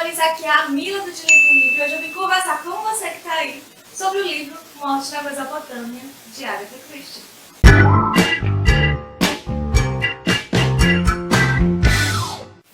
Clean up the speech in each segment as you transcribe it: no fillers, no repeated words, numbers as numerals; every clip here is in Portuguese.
amores, aqui é a Mila do De Livro em Livro e hoje eu vim conversar com você que está aí sobre o livro Morte na Mesopotâmia, de Agatha Christie.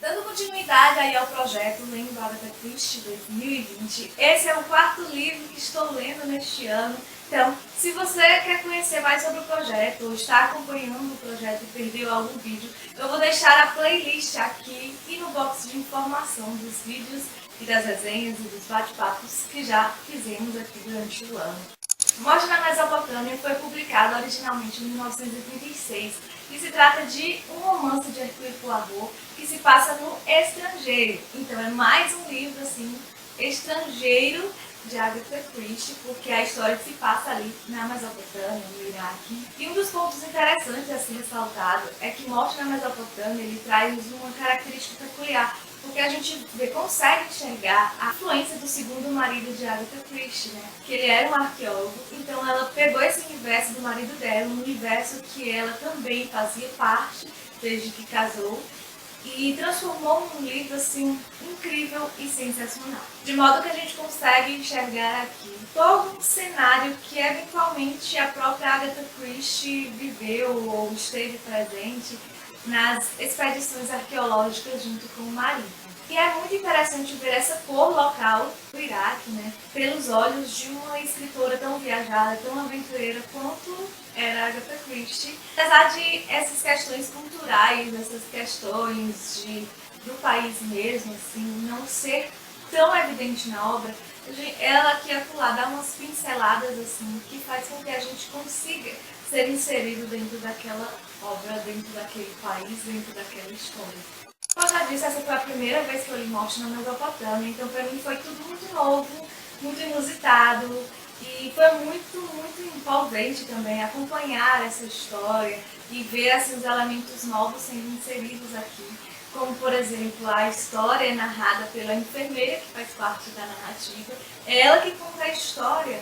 Dando continuidade aí ao projeto Lendo Agatha Christie 2020, esse é o quarto livro que estou lendo neste ano. Então, se você quer conhecer mais sobre o projeto ou está acompanhando o projeto e perdeu algum vídeo, eu vou deixar a playlist aqui e no box de informação dos vídeos e das resenhas e dos bate-papos que já fizemos aqui durante o ano. Morte na Mesopotâmia foi publicado originalmente em 1936 e se trata de um romance de Hercule Poirot que se passa no estrangeiro. Então é mais um livro assim estrangeiro de Agatha Christie, porque a história se passa ali na Mesopotâmia, no Iraque. E um dos pontos interessantes a ser ressaltado é que Morte na Mesopotâmia ele traz uma característica peculiar, porque a gente consegue enxergar a influência do segundo marido de Agatha Christie, né? Que ele era um arqueólogo, então ela pegou esse universo do marido dela, um universo que ela também fazia parte desde que casou, e transformou num livro assim incrível e sensacional. De modo que a gente consegue enxergar aqui todo um cenário que eventualmente a própria Agatha Christie viveu ou esteve presente nas expedições arqueológicas junto com o marido. E é muito interessante ver essa cor local do Iraque, né, pelos olhos de uma escritora tão viajada, tão aventureira quanto era Agatha Christie. Apesar de essas questões culturais, essas questões do país mesmo, assim, não ser tão evidente na obra, ela aqui e acolá dá umas pinceladas assim, que faz com que a gente consiga ser inserido dentro daquela obra, dentro daquele país, dentro daquela história. Como eu já disse, essa foi a primeira vez que eu li Morte na Mesopotâmia, então para mim foi tudo muito novo, muito inusitado e foi muito envolvente também acompanhar essa história e ver assim, os elementos novos sendo inseridos aqui, como por exemplo a história é narrada pela enfermeira que faz parte da narrativa, é ela que conta a história.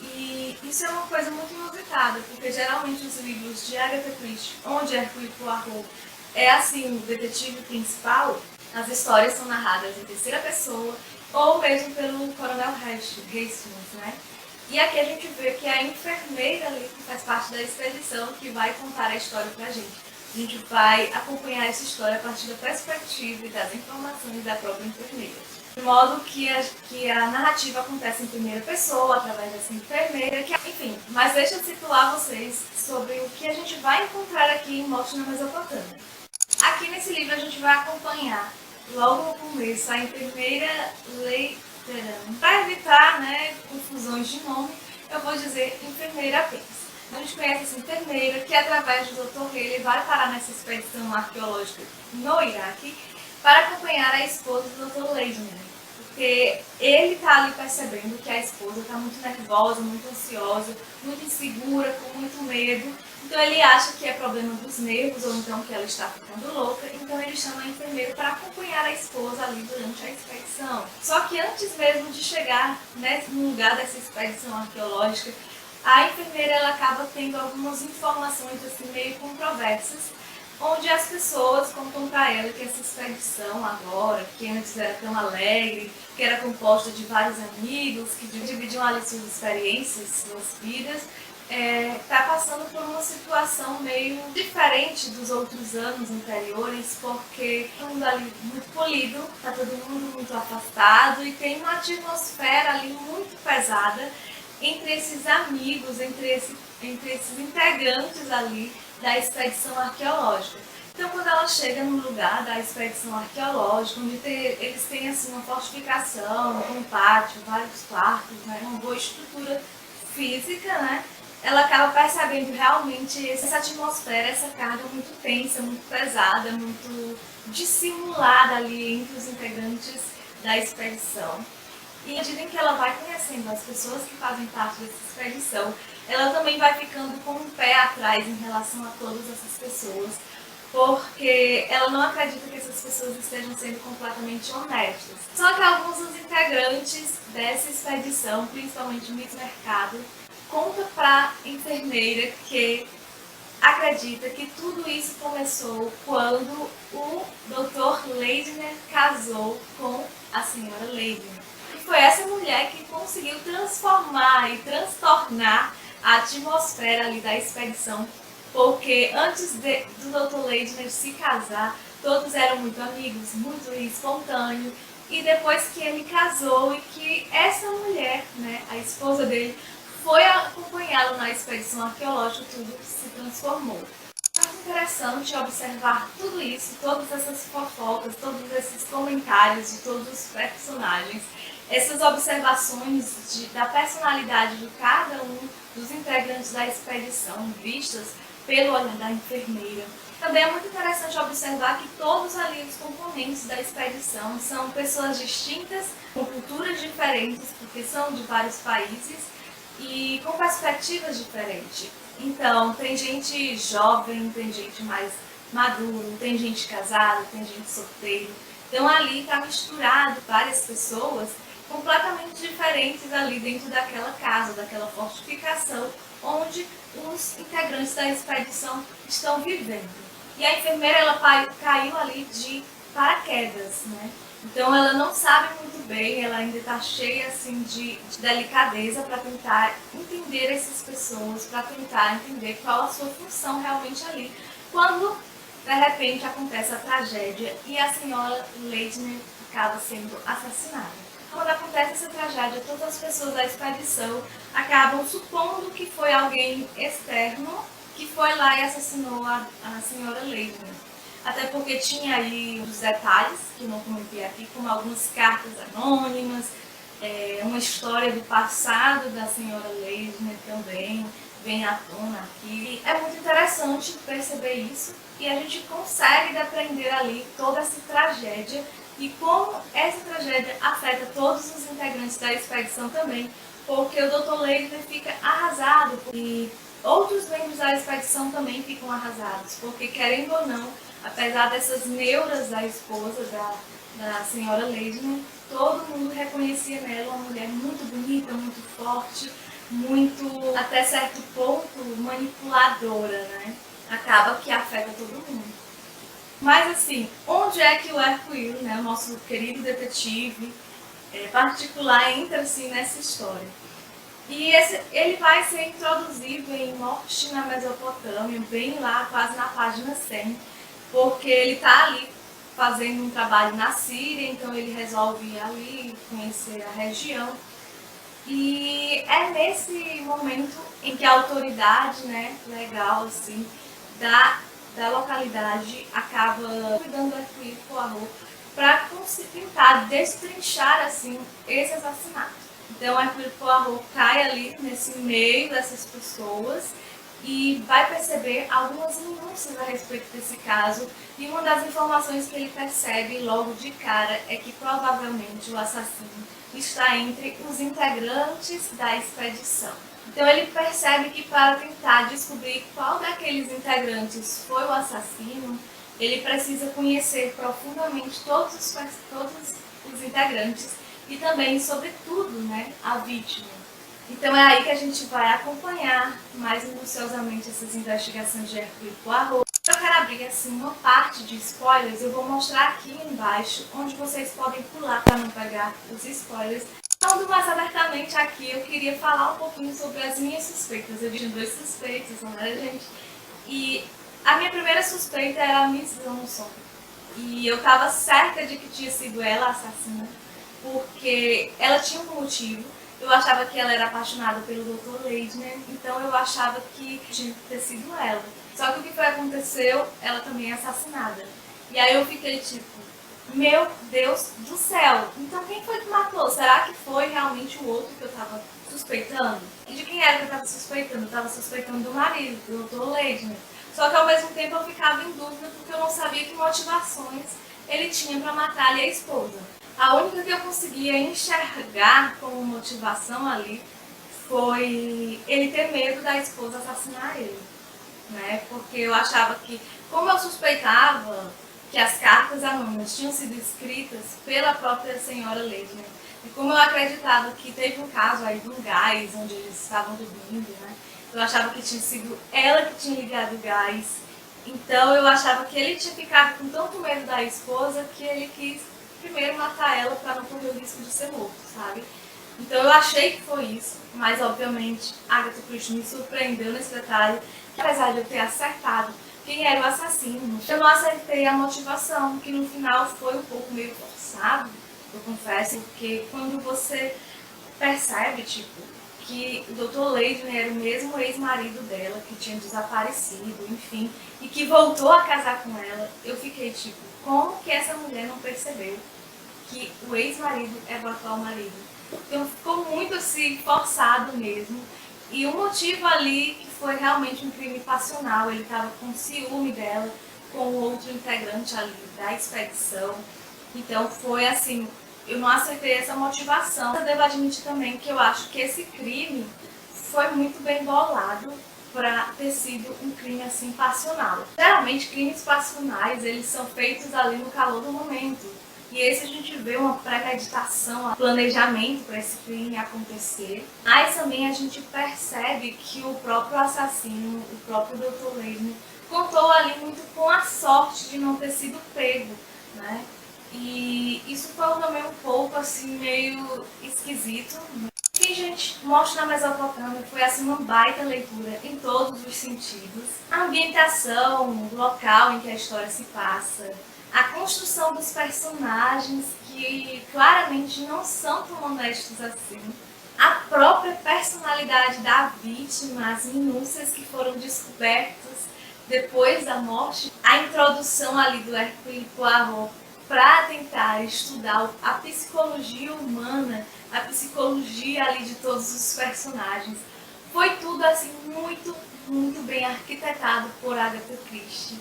E isso é uma coisa muito inusitada, porque geralmente os livros de Agatha Christie, onde Hercule Poirot é assim o detetive principal, as histórias são narradas em terceira pessoa ou mesmo pelo Coronel Hastings, né? E aqui a gente vê que é a enfermeira ali que faz parte da expedição que vai contar a história pra gente. A gente vai acompanhar essa história a partir da perspectiva e das informações da própria enfermeira. De modo que a narrativa acontece em primeira pessoa, através dessa enfermeira, enfim. Mas deixa eu situar vocês sobre o que a gente vai encontrar aqui em Morte na Mesopotâmia. Aqui nesse livro a gente vai acompanhar, logo no começo, a enfermeira Leiteran. Para evitar confusões de nome, eu vou dizer enfermeira apenas. A gente conhece essa enfermeira que, através do Dr. Haley, vai parar nessa expedição arqueológica no Iraque para acompanhar a esposa do Dr. Leidner. Porque ele está ali percebendo que a esposa está muito nervosa, muito ansiosa, muito insegura, com muito medo. Então ele acha que é problema dos nervos ou então que ela está ficando louca. Então ele chama a enfermeira para acompanhar a esposa ali durante a expedição. Só que antes mesmo de chegar no lugar dessa expedição arqueológica, a enfermeira ela acaba tendo algumas informações assim, meio controversas, onde as pessoas contam para ela que essa expedição agora, que antes era tão alegre, que era composta de vários amigos, que dividiam ali suas experiências, suas vidas, está passando por uma situação meio diferente dos outros anos anteriores, porque todo mundo ali muito polido, está todo mundo muito afastado e tem uma atmosfera ali muito pesada entre esses amigos, entre esses integrantes ali da expedição arqueológica. Então, quando ela chega no lugar da expedição arqueológica, onde eles têm assim, uma fortificação, um pátio, vários quartos, uma boa estrutura física, ela acaba percebendo realmente essa atmosfera, essa carga muito tensa, muito pesada, muito dissimulada ali entre os integrantes da expedição. E à medida em que ela vai conhecendo as pessoas que fazem parte dessa expedição, ela também vai ficando com um pé atrás em relação a todas essas pessoas, porque ela não acredita que essas pessoas estejam sendo completamente honestas. Só que alguns dos integrantes dessa expedição, principalmente Miss Mercado, conta para a enfermeira que acredita que tudo isso começou quando o Dr. Leidner casou com a senhora Leiden. E foi essa mulher que conseguiu transformar e transtornar a atmosfera ali da expedição, porque antes do Dr. Leitner se casar, todos eram muito amigos, muito espontâneos, e depois que ele casou e que essa mulher, né, a esposa dele, foi acompanhá-lo na expedição arqueológica, tudo se transformou. É muito interessante observar tudo isso, todas essas fofocas, todos esses comentários de todos os personagens, essas observações da personalidade de cada um dos integrantes da expedição, vistas pelo olhar da enfermeira. Também é muito interessante observar que todos ali os componentes da expedição são pessoas distintas, com culturas diferentes, porque são de vários países e com perspectivas diferentes. Então, tem gente jovem, tem gente mais maduro, tem gente casada, tem gente solteira. Então, ali está misturado várias pessoas completamente diferentes ali dentro daquela casa, daquela fortificação, onde os integrantes da expedição estão vivendo. E a enfermeira, ela caiu ali de paraquedas, né? Então ela não sabe muito bem, ela ainda está cheia assim de delicadeza para tentar entender essas pessoas, para tentar entender qual a sua função realmente ali. Quando de repente acontece a tragédia e a senhora Leitner acaba sendo assassinada. Quando acontece essa tragédia, todas as pessoas da expedição acabam supondo que foi alguém externo que foi lá e assassinou a senhora Leitner. Até porque tinha aí os detalhes, que não comentei aqui, como algumas cartas anônimas, uma história do passado da senhora Leitner também vem à tona aqui. É muito interessante perceber isso e a gente consegue aprender ali toda essa tragédia e como essa tragédia afeta todos os integrantes da expedição também, porque o Dr. Leitner fica arrasado e outros membros da expedição também ficam arrasados, porque querendo ou não, apesar dessas neuras da esposa da senhora Leitner, todo mundo reconhecia nela uma mulher muito bonita, muito forte, muito, até certo ponto, manipuladora, né? Acaba que afeta todo mundo. Mas assim, onde é que o Hercule, né, o nosso querido detetive particular, entra assim nessa história? E ele vai ser introduzido em Morte na Mesopotâmia, bem lá, quase na página 100, porque ele está ali fazendo um trabalho na Síria, então ele resolve ir ali, conhecer a região. E é nesse momento em que a autoridade, né, legal, assim, da localidade acaba cuidando do Hercule Poirot para tentar destrinchar, assim, esse assassinato. Então, o Hercule Poirot cai ali nesse meio dessas pessoas e vai perceber algumas minúcias a respeito desse caso. E uma das informações que ele percebe logo de cara é que provavelmente o assassino está entre os integrantes da expedição. Então ele percebe que para tentar descobrir qual daqueles integrantes foi o assassino, ele precisa conhecer profundamente todos os integrantes e também, sobretudo, né, a vítima. Então é aí que a gente vai acompanhar mais minuciosamente essas investigações de Hercule Poirot. Para eu quero abrir assim, uma parte de spoilers, eu vou mostrar aqui embaixo, onde vocês podem pular para não pegar os spoilers. Falando mais abertamente aqui, eu queria falar um pouquinho sobre as minhas suspeitas. Eu tinha 2 suspeitos, né, gente? E a minha primeira suspeita era a Miss Johnson. E eu estava certa de que tinha sido ela a assassina, porque ela tinha um motivo. Eu achava que ela era apaixonada pelo Dr. Leitner, então eu achava que tinha que ter sido ela. Só que o que aconteceu, ela também é assassinada. E aí eu fiquei tipo, meu Deus do céu, então quem foi que matou? Será que foi realmente o outro que eu estava suspeitando? E de quem era que eu estava suspeitando? Eu estava suspeitando do marido, do Dr. Leitner. Só que ao mesmo tempo eu ficava em dúvida porque eu não sabia que motivações ele tinha para matar ali a esposa. A única que eu conseguia enxergar como motivação ali foi ele ter medo da esposa assassinar ele, né? Porque eu achava que, como eu suspeitava que as cartas anônimas tinham sido escritas pela própria senhora Leitner, e como eu acreditava que teve um caso aí de um gás onde eles estavam dormindo, né? Eu achava que tinha sido ela que tinha ligado o gás. Então eu achava que ele tinha ficado com tanto medo da esposa que ele quis primeiro matar ela para não correr o risco de ser morto, sabe? Então eu achei que foi isso, mas obviamente Agatha Christie me surpreendeu nesse detalhe, que apesar de eu ter acertado quem era o assassino, eu não acertei a motivação, que no final foi um pouco meio forçado, eu confesso, porque quando você percebe, tipo, que o Dr. Leidner era o mesmo ex-marido dela, que tinha desaparecido, enfim, e que voltou a casar com ela, eu fiquei tipo, como que essa mulher não percebeu que o ex-marido era o atual marido? Então ficou muito assim, forçado mesmo. E o motivo ali que foi realmente um crime passional, ele estava com ciúme dela, com o outro integrante ali da expedição. Então foi assim, eu não acertei essa motivação. Eu devo admitir também que eu acho que esse crime foi muito bem bolado para ter sido um crime assim passional. Geralmente crimes passionais, eles são feitos ali no calor do momento. E esse a gente vê uma premeditação, um planejamento para esse crime acontecer. Mas também a gente percebe que o próprio assassino, o próprio Dr. Leidner, contou ali muito com a sorte de não ter sido pego, né? E isso foi também um pouco assim, meio esquisito. E, gente, Morte na Mesopotâmia foi assim uma baita leitura em todos os sentidos. A ambientação, o local em que a história se passa, a construção dos personagens que claramente não são tão honestos assim, a própria personalidade da vítima, as minúcias que foram descobertas depois da morte, a introdução ali do Hercule Poirot para tentar estudar a psicologia humana, a psicologia ali de todos os personagens. Foi tudo assim muito bem arquitetado por Agatha Christie.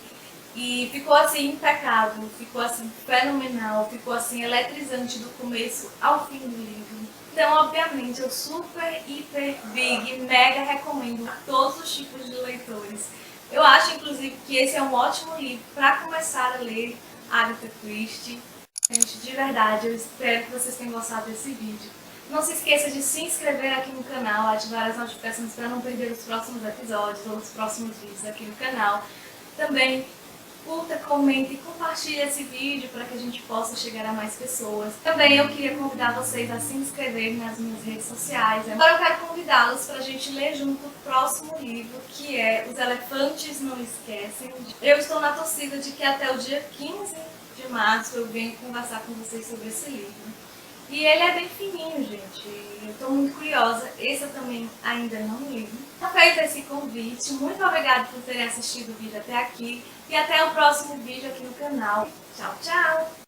E ficou assim impecável, ficou assim fenomenal, ficou assim eletrizante do começo ao fim do livro. Então, obviamente, eu super, hiper, big, mega recomendo a todos os tipos de leitores. Eu acho, inclusive, que esse é um ótimo livro para começar a ler Agatha Christie. Gente, de verdade, eu espero que vocês tenham gostado desse vídeo. Não se esqueça de se inscrever aqui no canal, ativar as notificações para não perder os próximos episódios ou os próximos vídeos aqui no canal. Também curta, comenta e compartilhe esse vídeo para que a gente possa chegar a mais pessoas. Também eu queria convidar vocês a se inscreverem nas minhas redes sociais. Agora eu quero convidá-los para a gente ler junto o próximo livro, que é Os Elefantes Não Esquecem. Eu estou na torcida de que até o dia 15 de março eu venho conversar com vocês sobre esse livro. E ele é bem fininho, gente. Eu estou muito curiosa. Esse eu também ainda não li. Feito esse convite, muito obrigada por terem assistido o vídeo até aqui. E até o próximo vídeo aqui no canal. Tchau, tchau!